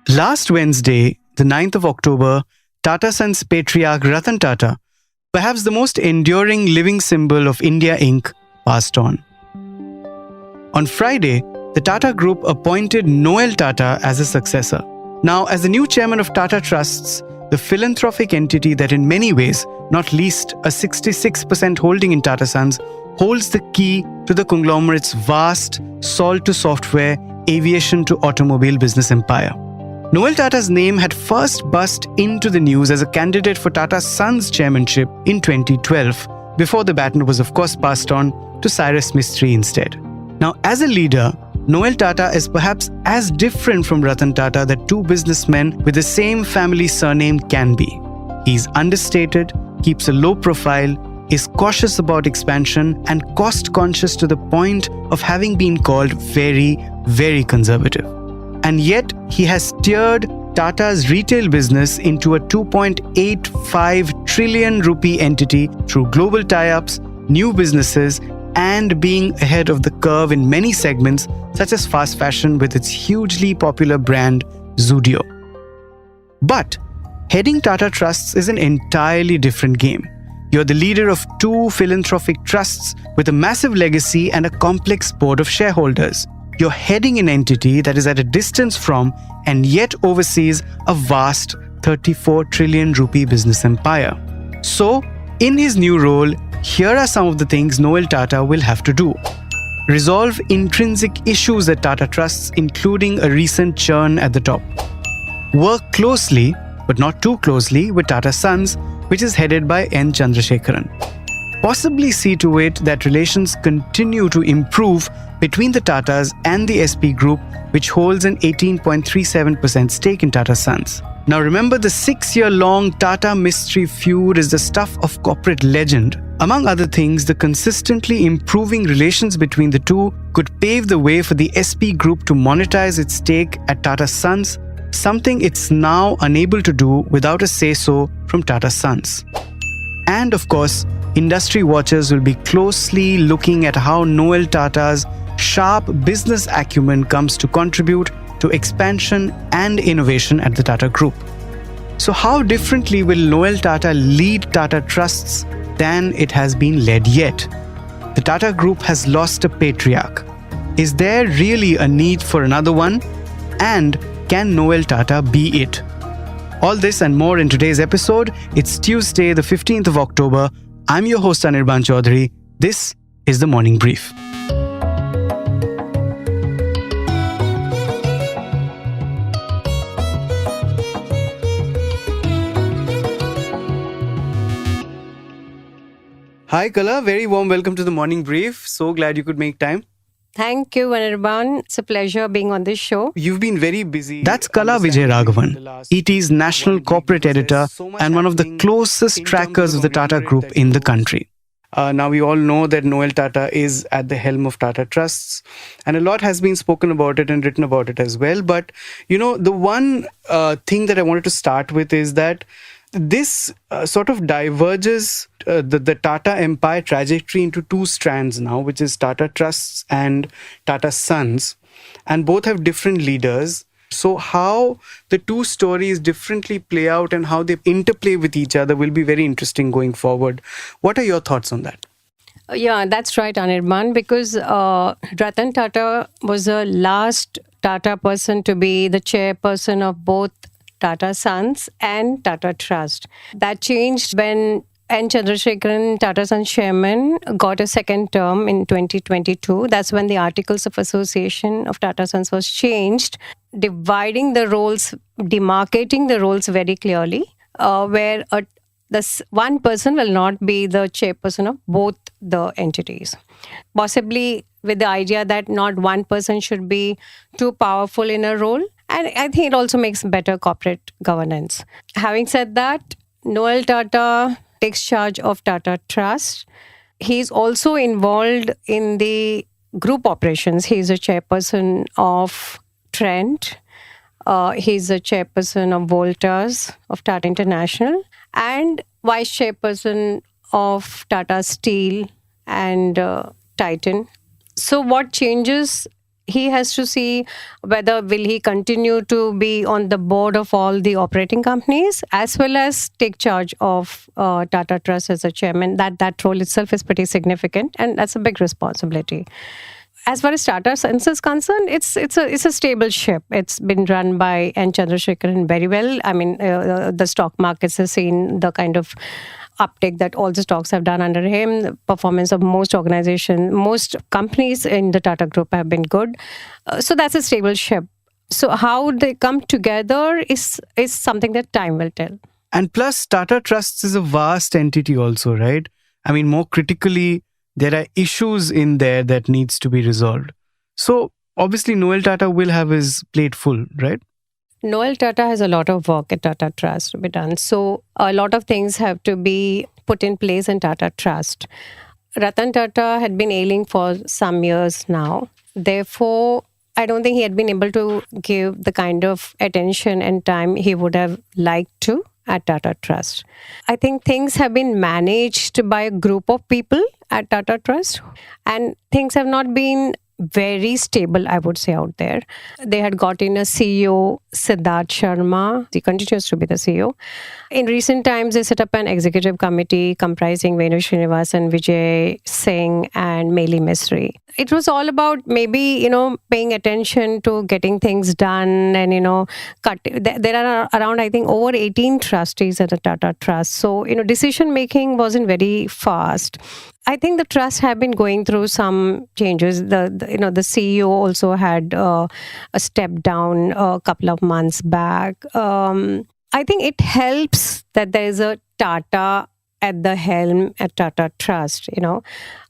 Last Wednesday, the 9th of October, Tata Sons patriarch Ratan Tata, perhaps the most enduring living symbol of India Inc., passed on. On Friday, the Tata Group appointed Noel Tata as a successor. Now, as the new chairman of Tata Trusts, the philanthropic entity that in many ways, not least a 66% holding in Tata Sons, holds the key to the conglomerate's vast salt-to-software, aviation-to-automobile business empire. Noel Tata's name had first burst into the news as a candidate for Tata Sons chairmanship in 2012, before the baton was of course passed on to Cyrus Mistry instead. Now, as a leader, Noel Tata is perhaps as different from Ratan Tata that two businessmen with the same family surname can be. He's understated, keeps a low profile, is cautious about expansion, and cost-conscious to the point of having been called very, very conservative. And yet, he has steered Tata's retail business into a 2.85 trillion rupee entity through global tie-ups, new businesses, and being ahead of the curve in many segments such as fast fashion with its hugely popular brand Zudio. But heading Tata Trusts is an entirely different game. You're the leader of two philanthropic trusts with a massive legacy and a complex board of shareholders. You're heading an entity that is at a distance from and yet oversees a vast 34 trillion rupee business empire. So, in his new role, here are some of the things Noel Tata will have to do. Resolve intrinsic issues at Tata Trusts, including a recent churn at the top. Work closely, but not too closely, with Tata Sons, which is headed by N. Chandrasekharan. Possibly see to it that relations continue to improve between the Tatas and the SP Group, which holds an 18.37% stake in Tata Sons. Now remember, the 6-year-long Tata Mistry feud is the stuff of corporate legend. Among other things, the consistently improving relations between the two could pave the way for the SP Group to monetize its stake at Tata Sons, something it's now unable to do without a say-so from Tata Sons. And of course, industry watchers will be closely looking at how Noel Tata's sharp business acumen comes to contribute to expansion and innovation at the Tata Group. So how differently will Noel Tata lead Tata Trusts than it has been led yet? The Tata Group has lost a patriarch. Is there really a need for another one? And can Noel Tata be it? All this and more in today's episode. It's Tuesday, the 15th of October. I'm your host, Anirban Chaudhary. This is The Morning Brief. Hi Kala, very warm welcome to The Morning Brief. So glad you could make time. Thank you, Anirban. It's a pleasure being on this show. You've been very busy. That's Kala Vijay Raghavan, ET's national corporate editor and one of the closest trackers of the Tata Group in the country. Now we all know that Noel Tata is at the helm of Tata Trusts, and a lot has been spoken about it and written about it as well. But, the one thing that I wanted to start with is that this sort of diverges the Tata Empire trajectory into two strands now, which is Tata Trusts and Tata Sons, and both have different leaders. So how the two stories differently play out and how they interplay with each other will be very interesting going forward. What are your thoughts on that? Yeah, that's right, Anirban, because Ratan Tata was the last Tata person to be the chairperson of both Tata Sons and Tata Trust. That changed when N. Chandrasekharan, Tata Sons chairman, got a second term in 2022. That's when the Articles of Association of Tata Sons was changed, dividing the roles, demarcating the roles very clearly, where this one person will not be the chairperson of both the entities. Possibly with the idea that not one person should be too powerful in a role. And I think it also makes better corporate governance. Having said that, Noel Tata takes charge of Tata Trust. He's also involved in the group operations. He's a chairperson of Trent. He's a chairperson of Voltas, of Tata International, and vice chairperson of Tata Steel and Titan. So what changes? He has to see whether will he continue to be on the board of all the operating companies as well as take charge of Tata Trust as a chairman. That role itself is pretty significant, and that's a big responsibility. As far as Tata Sons is concerned, it's a stable ship. It's been run by N. Chandrasekharan very well. I mean, the stock markets have seen the kind of uptake that all the stocks have done under him. The performance of most organizations, most companies in the Tata Group have been good. So that's a stable ship. So how they come together is something that time will tell. And plus, Tata Trusts is a vast entity also, right? I mean, more critically, there are issues in there that needs to be resolved. So obviously, Noel Tata will have his plate full, right? Noel Tata has a lot of work at Tata Trust to be done. So a lot of things have to be put in place in Tata Trust. Ratan Tata had been ailing for some years now. Therefore, I don't think he had been able to give the kind of attention and time he would have liked to at Tata Trust. I think things have been managed by a group of people at Tata Trust, and things have not been very stable, I would say, out there. They had got in a CEO, Siddharth Sharma. He continues to be the CEO. In recent times, they set up an executive committee comprising Venu Srinivasan, Vijay Singh, and Meili Misri. It was all about maybe, paying attention to getting things done and, there are around, I think, over 18 trustees at the Tata Trust. So, decision making wasn't very fast. I think the trust have been going through some changes. The CEO also had a step down a couple of months back. I think it helps that there is a Tata at the helm at Tata Trust,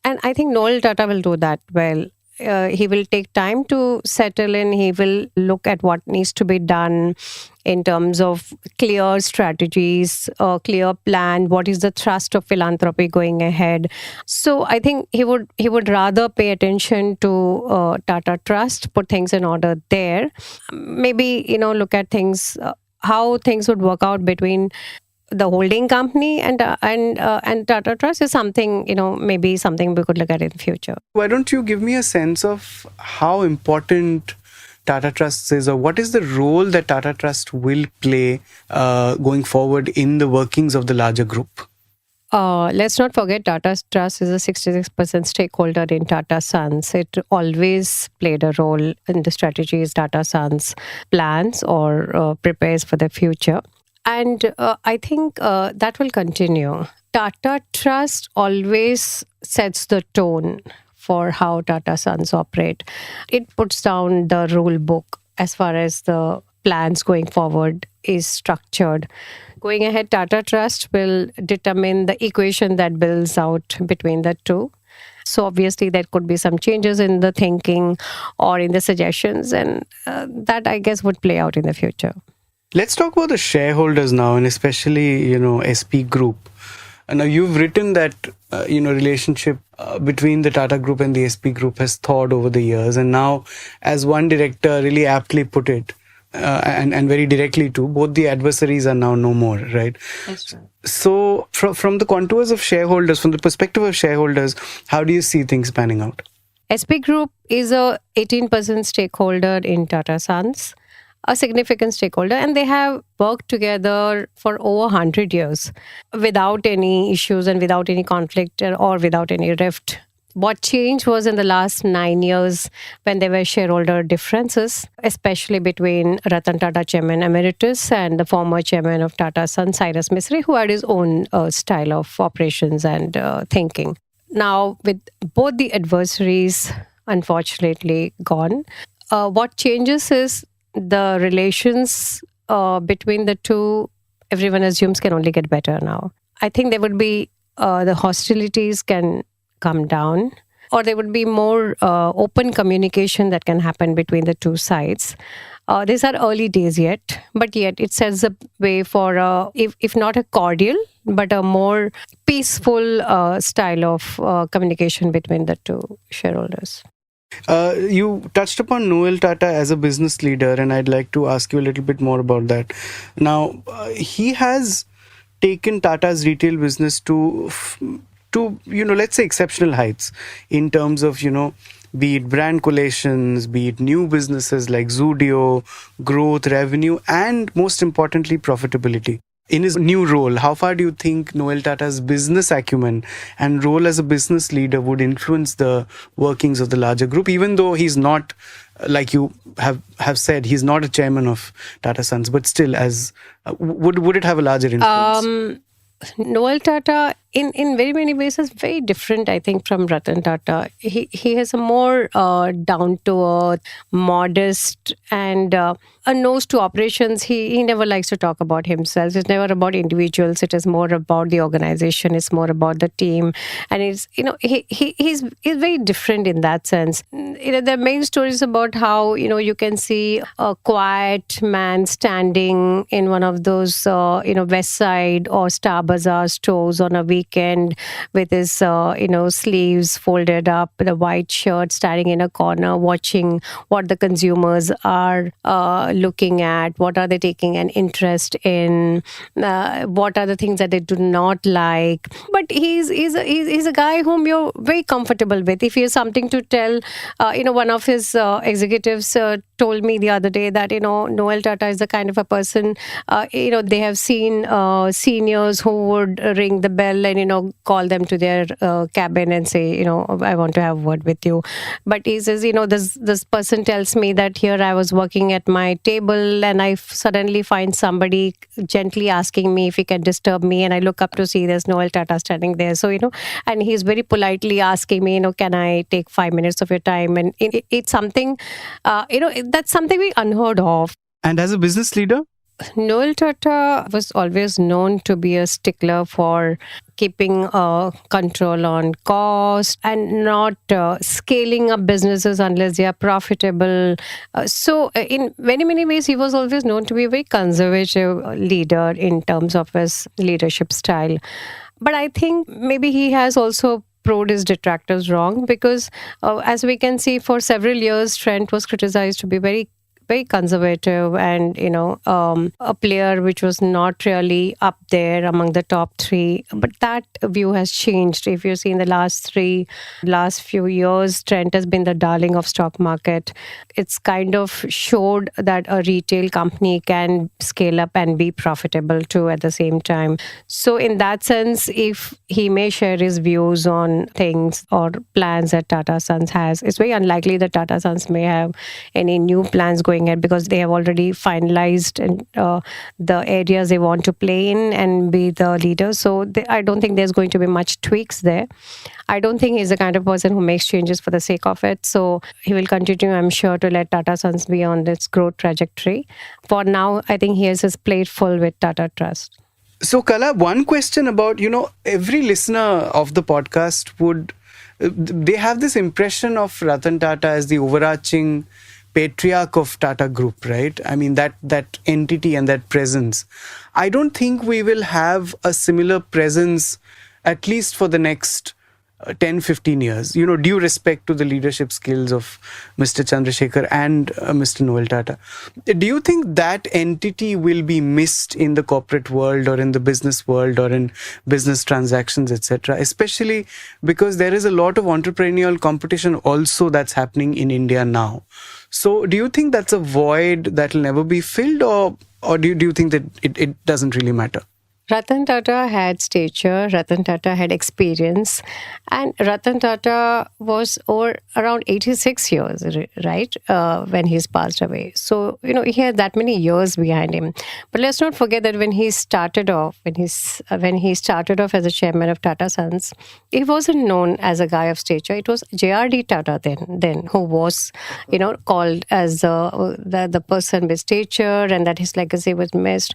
and I think Noel Tata will do that well. He will take time to settle in. He will look at what needs to be done in terms of clear strategies, a clear plan. What is the thrust of philanthropy going ahead? So I think he would rather pay attention to Tata Trust, put things in order there. Maybe look at things, how things would work out between the holding company and Tata Trust is something, maybe something we could look at in the future. Why don't you give me a sense of how important Tata Trust is, or what is the role that Tata Trust will play going forward in the workings of the larger group? Let's not forget Tata Trust is a 66% stakeholder in Tata Sons. It always played a role in the strategies Tata Sons plans or prepares for the future. And I think that will continue. Tata Trust always sets the tone for how Tata Sons operate. It puts down the rule book as far as the plans going forward is structured. Going ahead, Tata Trust will determine the equation that builds out between the two. So obviously there could be some changes in the thinking or in the suggestions, and that I guess would play out in the future. Let's talk about the shareholders now, and especially, SP Group. Now, you've written that, relationship between the Tata Group and the SP Group has thawed over the years. And now, as one director really aptly put it, and very directly too, both the adversaries are now no more, right? That's right. So, from the contours of shareholders, from the perspective of shareholders, how do you see things panning out? SP Group is a 18% stakeholder in Tata Sons, a significant stakeholder, and they have worked together for over 100 years without any issues and without any conflict or without any rift. What changed was in the last 9 years when there were shareholder differences, especially between Ratan Tata, Chairman Emeritus, and the former Chairman of Tata Sons, Cyrus Misri, who had his own style of operations and thinking. Now, with both the adversaries unfortunately gone, what changes is the relations between the two, everyone assumes, can only get better now. I think there would be, the hostilities can come down, or there would be more open communication that can happen between the two sides. These are early days yet, but yet it sets the way for, if not a cordial, but a more peaceful style of communication between the two shareholders. You touched upon Noel Tata as a business leader, and I'd like to ask you a little bit more about that. Now, he has taken Tata's retail business to to, let's say exceptional heights in terms of, be it brand collations, be it new businesses like Zudio, growth, revenue, and most importantly, profitability. In his new role, how far do you think Noel Tata's business acumen and role as a business leader would influence the workings of the larger group, even though he's not, like you have said, he's not a chairman of Tata Sons, but still, as would it have a larger influence? Noel Tata, in very many ways, is very different, I think, from Ratan Tata. He has a more down to earth, modest, and a nose to operations. He never likes to talk about himself. It's never about individuals. It is more about the organization. It's more about the team, and it's he's very different in that sense. The main story is about how you can see a quiet man standing in one of those West Side or Star Bazaar stores on a weekend with his sleeves folded up, with a white shirt, standing in a corner, watching what the consumers are looking at, what are they taking an interest in, what are the things that they do not like. But he's a guy whom you're very comfortable with. If he has something to tell, one of his executives told me the other day that Noel Tata is the kind of a person, they have seen seniors who would ring the bell and call them to their cabin and say, I want to have a word with you. But he says, this person tells me that here I was working at my table and I suddenly find somebody gently asking me if he can disturb me, and I look up to see there's Noel Tata standing there. So and he's very politely asking me, can I take 5 minutes of your time? And it's something, that's something we unheard of. And as a business leader? Noel Tata was always known to be a stickler for keeping control on cost and not scaling up businesses unless they are profitable. So in many, many ways, he was always known to be a very conservative leader in terms of his leadership style. But I think maybe he has also proved his detractors wrong, because as we can see, for several years, Trent was criticized to be very conservative and a player which was not really up there among the top three. But that view has changed. If you see in the last few years, Trent has been the darling of stock market. It's kind of showed that a retail company can scale up and be profitable too at the same time. So in that sense, if he may share his views on things or plans that Tata Sons has, it's very unlikely that Tata Sons may have any new plans going ahead, because they have already finalized the areas they want to play in and be the leader. So I don't think there's going to be much tweaks there. I don't think he's the kind of person who makes changes for the sake of it. So he will continue, I'm sure, to let Tata Sons be on this growth trajectory. For now, I think he has his plate full with Tata Trust. So Kala, one question about, every listener of the podcast they have this impression of Ratan Tata as the overarching patriarch of Tata Group, right? I mean, that entity and that presence. I don't think we will have a similar presence, at least for the next 10, 15 years, due respect to the leadership skills of Mr. Chandrasekhar and Mr. Noel Tata. Do you think that entity will be missed in the corporate world or in the business world or in business transactions, etc., especially because there is a lot of entrepreneurial competition also that's happening in India now? So do you think that's a void that will never be filled, or do you think that it doesn't really matter? Ratan Tata had stature, Ratan Tata had experience, and Ratan Tata was around 86 years, right, when he's passed away. So, he had that many years behind him. But let's not forget that when he started off as a chairman of Tata Sons, he wasn't known as a guy of stature. It was JRD Tata then who was, called as the person with stature, and that his legacy was missed.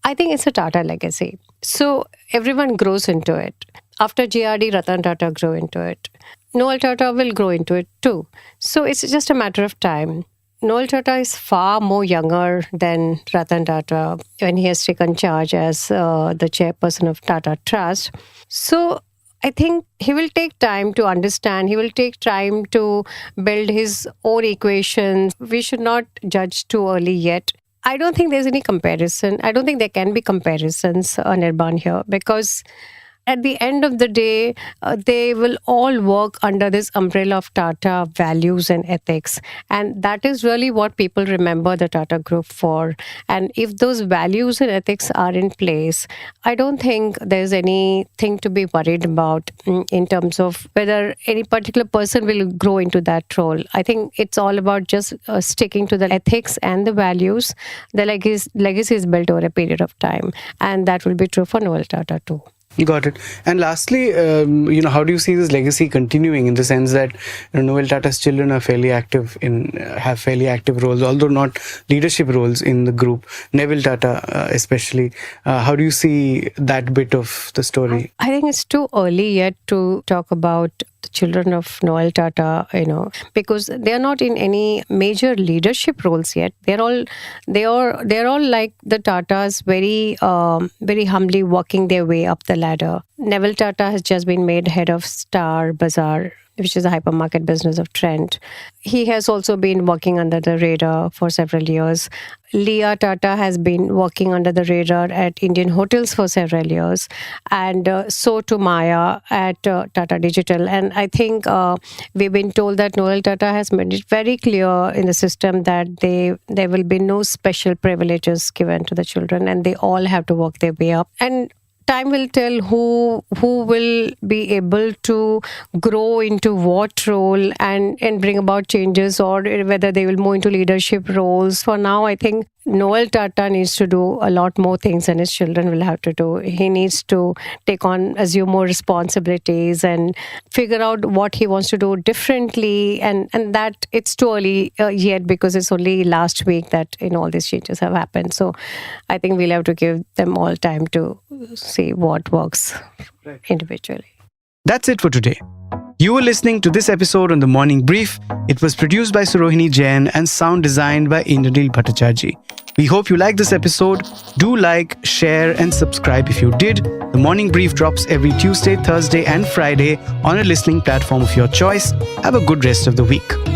I think it's a Tata legacy. So everyone grows into it. After JRD, Ratan Tata grew into it. Noel Tata will grow into it too. So it's just a matter of time. Noel Tata is far more younger than Ratan Tata when he has taken charge as the chairperson of Tata Trust. So I think he will take time to understand. He will take time to build his own equations. We should not judge too early yet. I don't think there's any comparison. I don't think there can be comparisons, Anirban, here, because at the end of the day, they will all work under this umbrella of Tata values and ethics. And that is really what people remember the Tata Group for. And if those values and ethics are in place, I don't think there's anything to be worried about in terms of whether any particular person will grow into that role. I think it's all about just sticking to the ethics and the values. The legacy is built over a period of time. And that will be true for Noel Tata too. Got it. And lastly, how do you see this legacy continuing in the sense that Noel Tata's children are have fairly active roles, although not leadership roles in the group. Neville Tata, especially. How do you see that bit of the story? I think it's too early yet to talk about the children of Noel Tata, because they're not in any major leadership roles yet. They're all like the Tatas, very humbly working their way up the ladder. Neville Tata has just been made head of Star Bazaar, which is a hypermarket business of Trent. He has also been working under the radar for several years. Leah Tata has been working under the radar at Indian Hotels for several years, and so to Maya at Tata Digital. And I think we've been told that Noel Tata has made it very clear in the system that there will be no special privileges given to the children, and they all have to work their way up. And time will tell who will be able to grow into what role and bring about changes, or whether they will move into leadership roles. For now, I think Noel Tata needs to do a lot more things than his children will have to do. He needs to assume more responsibilities and figure out what he wants to do differently. And that it's too early yet, because it's only last week that all these changes have happened. So I think we'll have to give them all time to see what works individually. That's it for today. You were listening to this episode on The Morning Brief. It was produced by Surohini Jain and sound designed by Indranil Bhattacharjee. We hope you liked this episode. Do like, share, and subscribe if you did. The Morning Brief drops every Tuesday, Thursday, and Friday on a listening platform of your choice. Have a good rest of the week.